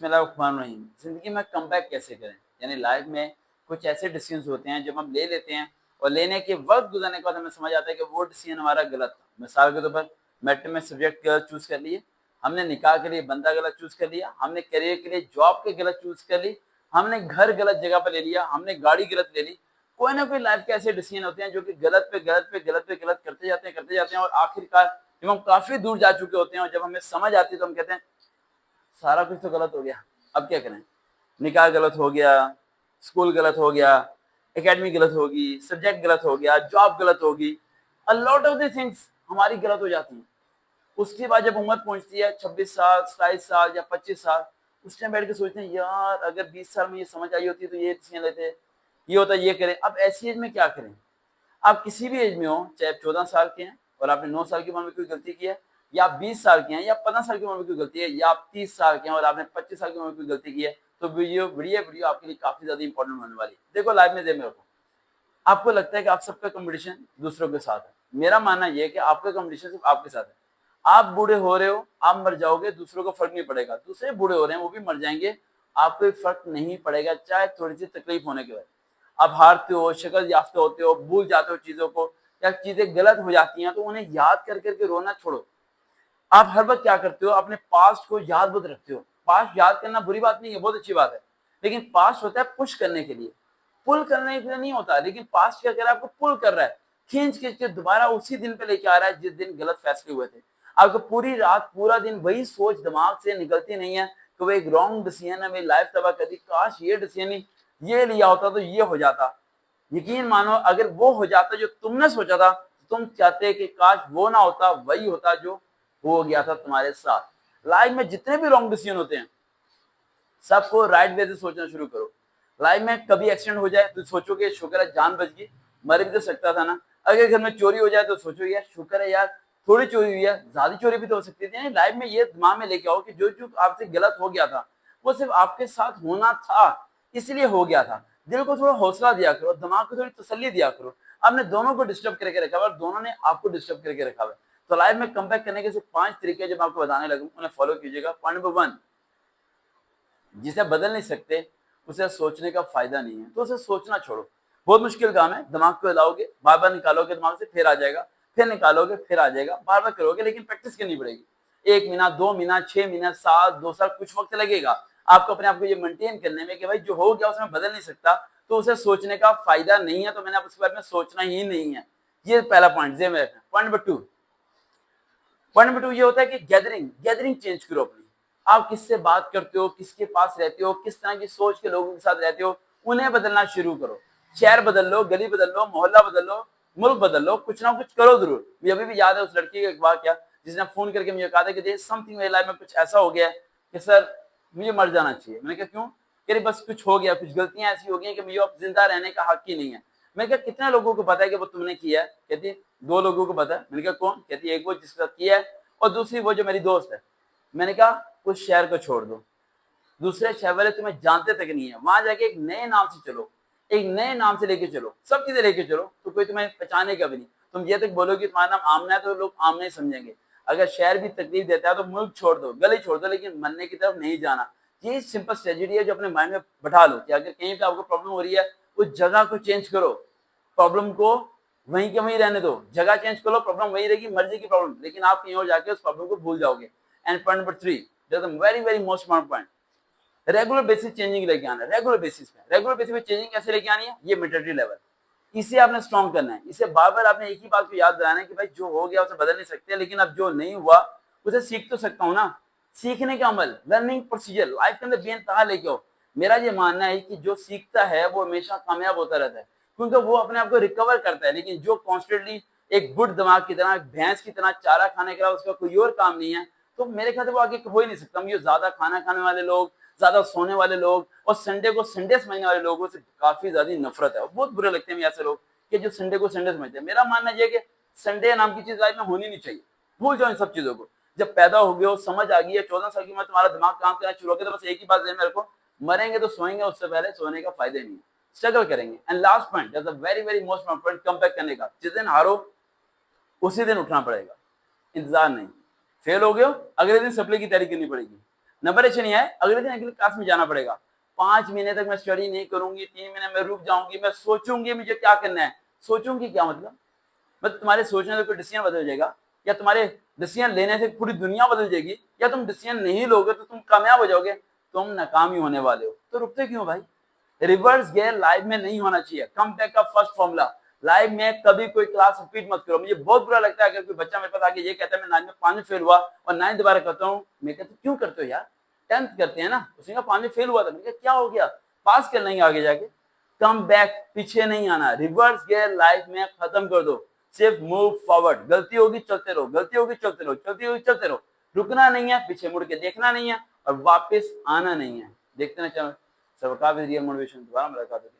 बिस्मिल्लाहिर्रहमानिर्रहीम। ज़िंदगी में कमबैक कैसे करें? यानी लाइफ में कुछ ऐसे डिसीजंस होते हैं जब हम ले लेते हैं और लेने के वक़्त गुज़रने के बाद हमें समझ आता है कि वो डिसीजन हमारा गलत था। मिसाल के तौर पर मैट्रिक में सब्जेक्ट गलत चूज़ कर लिए, हमने निकाह के लिए बंदा गलत चूज़ कर लिया, हमने करियर के लिए जॉब के गलत चूज़ कर ली, हमने घर गलत जगह पे ले लिया, हमने गाड़ी गलत ले ली। कोई ना कोई लाइफ के ऐसे डिसीजन होते हैं जो कि गलत पे गलत पे गलत पे गलत करते जाते हैं और आखिरकार जब हम काफ़ी दूर जा चुके होते हैं और जब हमें समझ आती है तो हम कहते हैं सारा कुछ तो गलत हो गया, अब क्या करें? निकाह गलत हो गया, स्कूल गलत हो गया, एकेडमी गलत होगी, सब्जेक्ट गलत हो गया, जॉब गलत होगी। A lot of the things हमारी गलत हो जाती हैं। उसके बाद जब उम्र पहुंचती है 26 साल, 27 साल या 25 साल, उस टाइम बैठ के सोचते हैं यार अगर 20 साल में ये समझ आई होती तो ये डिसीजन लेते, ये होता ये करें। अब ऐसी एज में क्या करें? आप किसी भी एज में हो, चाहे आप 14 साल के हैं और आपने 9 साल की उम्र में कोई गलती की है, या आप 20 साल के हैं या 15 साल की उम्र में कोई गलती है, या आप 30 साल के हैं और आपने 25 साल की उम्र में कोई गलती की है, तो वीडियो आपके लिए काफ़ी ज़्यादा इंपॉर्टेंट होने वाली है। देखो लाइफ में मेरे को आपको लगता है कि आप सबका कॉम्पिटिशन दूसरों के साथ है। मेरा मानना ये है कि आपका कॉम्पिटिशन सिर्फ आपके साथ है। आप बूढ़े हो रहे हो, आप मर जाओगे, दूसरों को फ़र्क नहीं पड़ेगा। दूसरे बूढ़े हो रहे हैं, वो भी मर जाएँगे, आपको कोई फ़र्क नहीं पड़ेगा, चाहे थोड़ी-सी तकलीफ होने के बाद। आप हारते हो, शिकस्त याफ्ता होते हो, भूल जाते हो चीज़ों को या चीज़ें गलत हो जाती हैं, तो उन्हें याद कर के रोना छोड़ो। आप हर वक़्त क्या करते हो, अपने पास्ट को याद मत रखते हो। पास्ट याद करना बुरी बात नहीं है, बहुत अच्छी बात है। लेकिन पास्ट होता है पुश करने के लिए, पुल करने के लिए नहीं होता। लेकिन पास्ट क्या कर रहा है, आपको पुल कर रहा है, खींच-खींच के दोबारा उसी दिन पे लेके आ रहा है जिस दिन गलत फैसले हुए थे। आपको पूरी रात, पूरा दिन वही सोच दिमाग से निकलती नहीं है कि वो एक रॉन्ग डिसीजन है, मेरी लाइफ तबाह कर दी, काश ये डिसीजन ही ये लिया होता तो ये हो जाता। यकीन मानो अगर वो हो जाता जो तुमने सोचा था, तो तुम चाहते कि काश वो ना होता, वही होता जो हो गया था तुम्हारे साथ। लाइफ में जितने भी रॉन्ग डिसीजन होते हैं, सबको राइट वे से सोचना शुरू करो। लाइफ में कभी एक्सीडेंट हो जाए तो सोचो कि शुक्र है जान बच गई, मर भी तो सकता था ना। अगर घर में चोरी हो जाए तो सोचो यार शुक्र है यार थोड़ी चोरी हुई है, ज्यादा चोरी भी तो हो सकती थी। यानी लाइफ में ये दिमाग में लेके आओ कि जो जो आपसे गलत हो गया था वो सिर्फ आपके साथ होना था, इसलिए हो गया था। दिल को थोड़ा हौसला दिया करो, दिमाग को थोड़ी तसल्ली दिया करो। आपने दोनों को डिस्टर्ब करके रखा हुआ और दोनों ने आपको डिस्टर्ब करके रखा हुआ है। तो लाइफ में कमबैक करने के सिर्फ 5 तरीके जब आपको बताने लगूं, उन्हें फॉलो कीजिएगा। पॉइंट नंबर 1, जिसे बदल नहीं सकते उसे सोचने का फायदा नहीं है, तो उसे सोचना छोड़ो। बहुत मुश्किल काम है, दिमाग को हिलाओगे, बार बार निकालोगे दिमाग से, फिर आ जाएगा, फिर निकालोगे फिर आ जाएगा, बार बार करोगे, लेकिन प्रैक्टिस करनी पड़ेगी। 1 महीना, 2 महीना, 6 महीना, साल, 2 साल, कुछ वक्त लगेगा आपको अपने आप को ये मेंटेन करने में कि भाई जो हो गया उसमें बदल नहीं सकता, तो उसे सोचने का फायदा नहीं है, तो मैंने आप उसके बारे में सोचना ही नहीं है। ये पहला पॉइंट जेब में रखना। पॉइंट नंबर 2 ये होता है कि गैदरिंग चेंज करो अपनी। आप किससे बात करते हो, किसके पास रहते हो, किस तरह की सोच के लोगों के साथ रहते हो, उन्हें बदलना शुरू करो। शहर बदल लो, गली बदल लो, मोहल्ला बदल लो, मुल्क बदल लो, कुछ ना कुछ करो जरूर। मुझे अभी भी याद है उस लड़की का एक वाकया, जिसने फोन करके मुझे कहा था कि समथिंग मेरी लाइफ में कुछ ऐसा हो गया है कि सर मुझे मर जाना चाहिए। मैंने कहा क्यों? कह रही बस कुछ हो गया, कुछ गलतियां ऐसी हो गई कि मुझे अब जिंदा रहने का हक ही नहीं है। मैंने कहा कितने लोगों को पता है कि वो तुमने किया है? कहती 2 लोगों को पता है। मैंने कहा कौन? कहती एक वो जिसका किया है और दूसरी वो जो मेरी दोस्त है। मैंने कहा उस शहर को छोड़ दो, दूसरे शहर वाले तुम्हें जानते तक नहीं है, वहां जाके एक नए नाम से चलो, एक नए नाम से लेके चलो, सब चीजें लेके चलो, तो कोई तुम्हें पहचानेगा भी नहीं। तुम ये तक बोलोगे तुम्हारा नाम आमना है तो लोग आमना ही समझेंगे। अगर शहर भी तकलीफ देता है तो मुल्क छोड़ दो, गली छोड़ दो, लेकिन मरने की तरफ नहीं जाना। ये सिंपल स्ट्रेटेजी है जो अपने माइंड में बैठा लो कि अगर कहीं पे आपको प्रॉब्लम हो रही है, उस जगह को चेंज करो, प्रॉब्लम को वहीं के वहीं रहने दो। जगह चेंज करो, प्रॉब्लम वही रहेगी, मर्जी की प्रॉब्लम, लेकिन आप कहीं और जाके उस प्रॉब्लम को भूल जाओगे। And point number 3, very very most important point, regular basis changing लेके आना है। रेगुलर बेसिस पे चेंजिंग कैसे लेके आनी है? ये मेंटलिटी लेवल, इसे आपने स्ट्रॉन्ग करना है। इसे बार बार आपने एक ही बात को याद दिलाना है कि भाई जो हो गया उसे बदल नहीं सकते, लेकिन अब जो नहीं हुआ उसे सीख तो सकता हूँ ना। सीखने का अमल, लर्निंग प्रोसीजर लाइफ के अंदर बेनतहा लेके आओ। मेरा ये मानना है कि जो सीखता है वो हमेशा कामयाब होता रहता है, क्योंकि वो अपने आप को रिकवर करता है। लेकिन जो कॉन्स्टेंटली एक गुड दिमाग की तरह, भैंस की तरह चारा खाने के अलावा उसका कोई और काम नहीं है, तो मेरे ख्याल से वो आगे हो ही नहीं सकता। ये ज्यादा खाना खाने वाले लोग, ज्यादा सोने वाले लोग और संडे को संडे समझने वाले लोगों से काफी ज्यादा नफरत है। बहुत बुरे लगते हैं ऐसे लोग कि जो संडे को संडे समझते हैं। मेरा मानना यह है कि संडे नाम की चीज लाइफ में होनी नहीं चाहिए। भूल जाओ इन सब चीजों को। जब पैदा हो गए हो, समझ आ गई है, 14 साल की उम्र तुम्हारा दिमाग काम करना शुरू हो गया, तो बस एक ही बात ध्यान में रखो, मरेंगे तो सोएंगे, उससे पहले सोने का फायदा नहीं है। स्ट्रगल करेंगे। And last point, very very most point, come back करने का। जिस दिन हारो उसी दिन उठना पड़ेगा, इंतजार नहीं। फेल हो गए हो, अगले दिन सप्ली की तैयारी करनी पड़ेगी। नंबर अच्छे नहीं आए, अगले दिन अगली क्लास में जाना पड़ेगा। 5 महीने तक मैं स्टडी नहीं करूंगी, 3 महीने में रुक जाऊंगी, मैं सोचूंगी मुझे क्या करना है। सोचूंगी क्या मतलब तुम्हारे सोचने से कोई डिसीजन बदल जाएगा, या तुम्हारे डिसीजन लेने से पूरी दुनिया बदल जाएगी, या तुम डिसीजन नहीं लोगे तो तुम कामयाब हो जाओगे, तुम नाकाम ही होने वाले हो। तो रुकते क्यों भाई? रिवर्स गियर लाइफ में नहीं होना चाहिए। कम बैक का फर्स्ट फॉर्मूला, लाइफ में कभी कोई क्लास रिपीट मत करो। मुझे बहुत बुरा लगता है अगर कोई बच्चा मेरे पास आके ये कहता है मैं 9th में 5 में फेल हुआ और 9th दोबारा करता हूँ। मैं कहता हूँ क्यों करते हो यार, 10th करते हैं ना। उसने कहा 5 में फेल हुआ था, मैंने कहा क्या हो गया, पास कर लेंगे आगे जाके। कम बैक, पीछे नहीं आना। रिवर्स गियर लाइफ में खत्म कर दो, सिर्फ मूव फॉरवर्ड। गलती होगी चलते रहो, गलती होगी चलते रहो, गलती होगी चलते रहो। रुकना नहीं है, पीछे मुड़ के देखना नहीं है और वापस आना नहीं है। देखते ना चलो सबका भी रियल मोटिवेशन। दोबारा मुलाकात होगी।